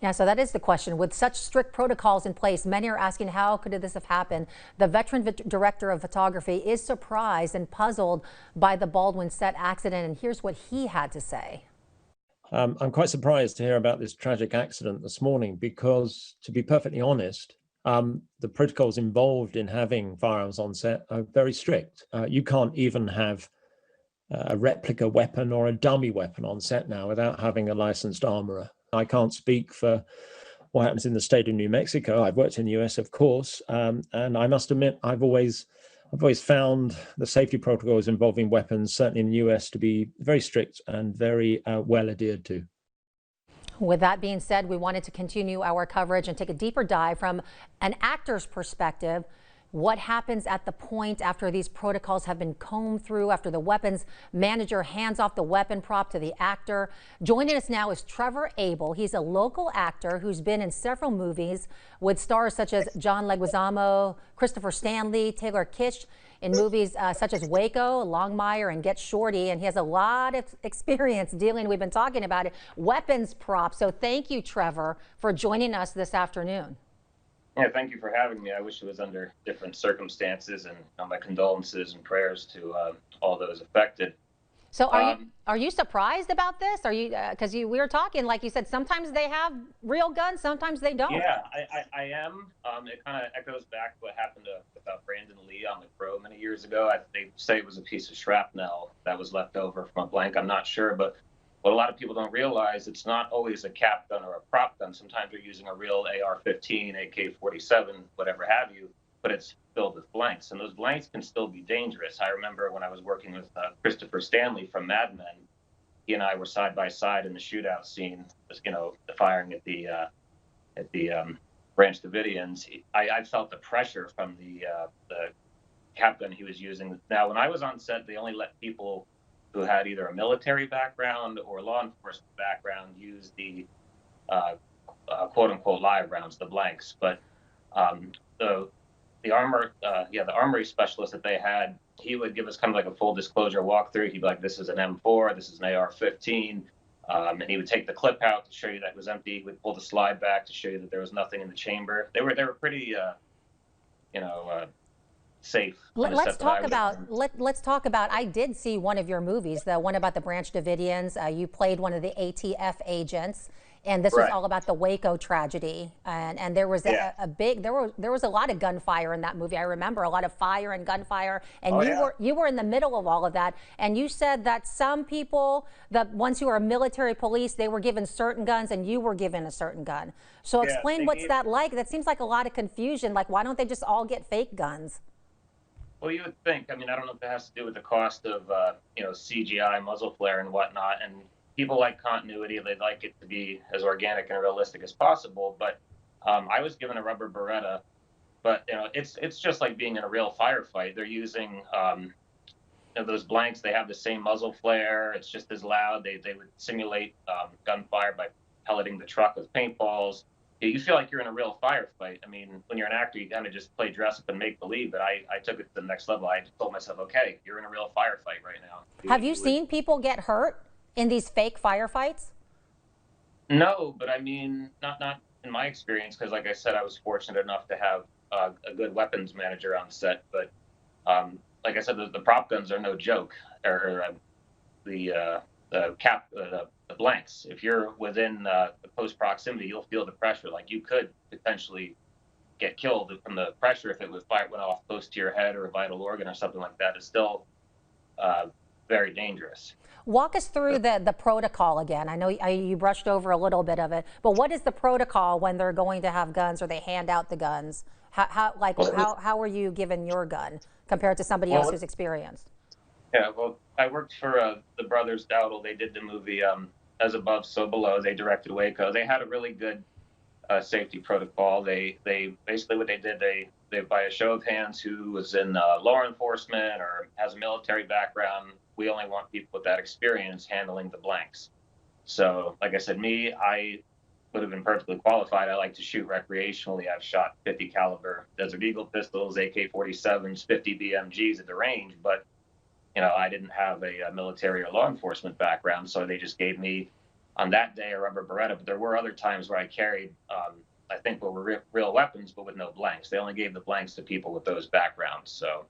Yeah, so that is the question. With such strict protocols in place, many are asking how could this have happened? The veteran director of photography is surprised and puzzled by the Baldwin set accident, and here's what he had to say. I'm quite surprised to hear about this tragic accident this morning because, to be perfectly honest, the protocols involved in having firearms on set are very strict. You can't even have a replica weapon or a dummy weapon on set now without having a licensed armorer. I can't speak for what happens in the state of New Mexico. I've worked in the US, of course, and I must admit I've always found the safety protocols involving weapons, certainly in the US, to be very strict and very well adhered to. With that being said, we wanted to continue our coverage and take a deeper dive from an actor's perspective. What happens at the point after these protocols have been combed through, after the weapons manager hands off the weapon prop to the actor? Joining us now is Trevor Abel. He's a local actor who's been in several movies with stars such as John Leguizamo, Christopher Stanley, Taylor Kitsch, in movies such as Waco, Longmire, and Get Shorty. And he has a lot of experience dealing, we've been talking about it, weapons props. So thank you, Trevor, for joining us this afternoon. Yeah, thank you for having me. I wish it was under different circumstances, and my condolences and prayers to all those affected. So are you surprised about this? Are you because we were talking, like you said, sometimes they have real guns, sometimes they don't. Yeah, I am. It kind of echoes back to what happened with Brandon Lee on The Crow many years ago. They say it was a piece of shrapnel that was left over from a blank. I'm not sure, but what a lot of people don't realize, it's not always a cap gun or a prop gun. Sometimes you're using a real AR-15, AK-47, whatever have you, but it's filled with blanks. And those blanks can still be dangerous. I remember when I was working with Christopher Stanley from Mad Men, he and I were side by side in the shootout scene, the firing at the Branch Davidians. I felt the pressure from the cap gun he was using. Now, when I was on set, they only let people who had either a military background or law enforcement background use the quote unquote live rounds, the blanks. But the armory specialist that they had, he would give us kind of like a full disclosure walkthrough. He'd be like, this is an M4, this is an AR-15. And he would take the clip out to show you that it was empty. He would pull the slide back to show you that there was nothing in the chamber. They were pretty, safe. Let's talk about. I did see one of your movies, the one about the Branch Davidians. You played one of the ATF agents, and this was all about the Waco tragedy. And there was there was a lot of gunfire in that movie. I remember a lot of fire and gunfire. And you were in the middle of all of that. And you said that some people, the ones who are military police, they were given certain guns, and you were given a certain gun. So explain what's that like? That seems like a lot of confusion. Like, why don't they just all get fake guns? Well, you would think. I mean, I don't know if it has to do with the cost of, CGI, muzzle flare, and whatnot. And people like continuity; they'd like it to be as organic and realistic as possible. But I was given a rubber Beretta, but it's just like being in a real firefight. They're using those blanks. They have the same muzzle flare. It's just as loud. They would simulate gunfire by pelleting the truck with paintballs. You feel like you're in a real firefight. I mean, when you're an actor, you kind of just play dress up and make believe. But I took it to the next level. I just told myself, okay, you're in a real firefight right now. Have you seen people get hurt in these fake firefights? No, but I mean, not in my experience, because like I said, I was fortunate enough to have a good weapons manager on set. But like I said, the prop guns are no joke, or the blanks. If you're within the close proximity, you'll feel the pressure. Like you could potentially get killed from the pressure if it went off close to your head or a vital organ or something like that. It's still very dangerous. Walk us through the protocol again. I know you brushed over a little bit of it, but what is the protocol when they're going to have guns or they hand out the how are you given your gun compared to somebody else who's experienced? Yeah, well, I worked for the Brothers Dowdle. They did the movie As Above, So Below. They directed Waco. They had a really good safety protocol. They basically what they did, they by a show of hands who was in law enforcement or has a military background, we only want people with that experience handling the blanks. So, like I said, I would have been perfectly qualified. I like to shoot recreationally. I've shot 50 caliber Desert Eagle pistols, AK-47s, 50 BMGs at the range, but I didn't have a military or law enforcement background, so they just gave me on that day a rubber Beretta, but there were other times where I carried, I think what were real weapons, but with no blanks. They only gave the blanks to people with those backgrounds. So,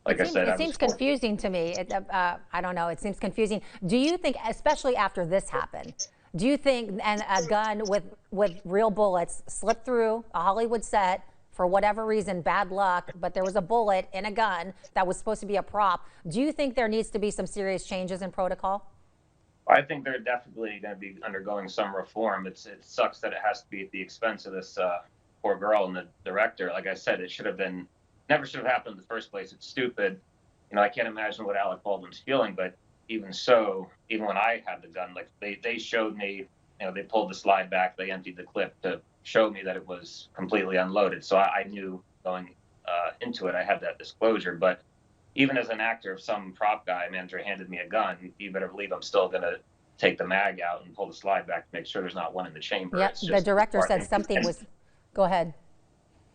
like I said, It seems confusing to me. I don't know. It seems confusing. Do you think, especially after this happened, do you think a gun with real bullets slipped through a Hollywood set for whatever reason, bad luck, but there was a bullet in a gun that was supposed to be a prop? Do you think there needs to be some serious changes in protocol? I think they're definitely going to be undergoing some reform. It sucks that it has to be at the expense of this poor girl and the director. Like I said, it never should have happened in the first place. It's stupid. I can't imagine what Alec Baldwin's feeling, but even so, even when I had the gun, like they showed me, they pulled the slide back, they emptied the clip to show me that it was completely unloaded. So I knew going into it, I had that disclosure. But even as an actor, if some prop guy manager handed me a gun, you better believe I'm still going to take the mag out and pull the slide back to make sure there's not one in the chamber. Yep, the director said something was, go ahead.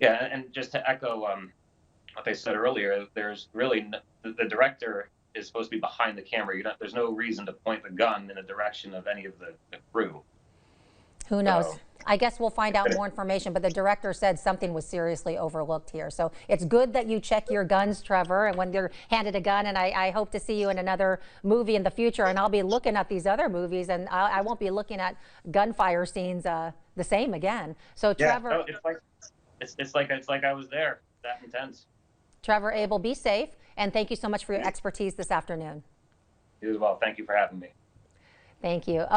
Yeah, and just to echo what they said earlier, there's really, the director is supposed to be behind the camera. There's no reason to point the gun in the direction of any of the crew. Who knows? So, I guess we'll find out more information, but the director said something was seriously overlooked here. So it's good that you check your guns, Trevor, and when you're handed a gun, and I hope to see you in another movie in the future, and I'll be looking at these other movies, and I won't be looking at gunfire scenes the same again. So Trevor, it's like I was there. That intense. Trevor Abel, be safe, and thank you so much for your expertise this afternoon. You as well. Thank you for having me. Thank you.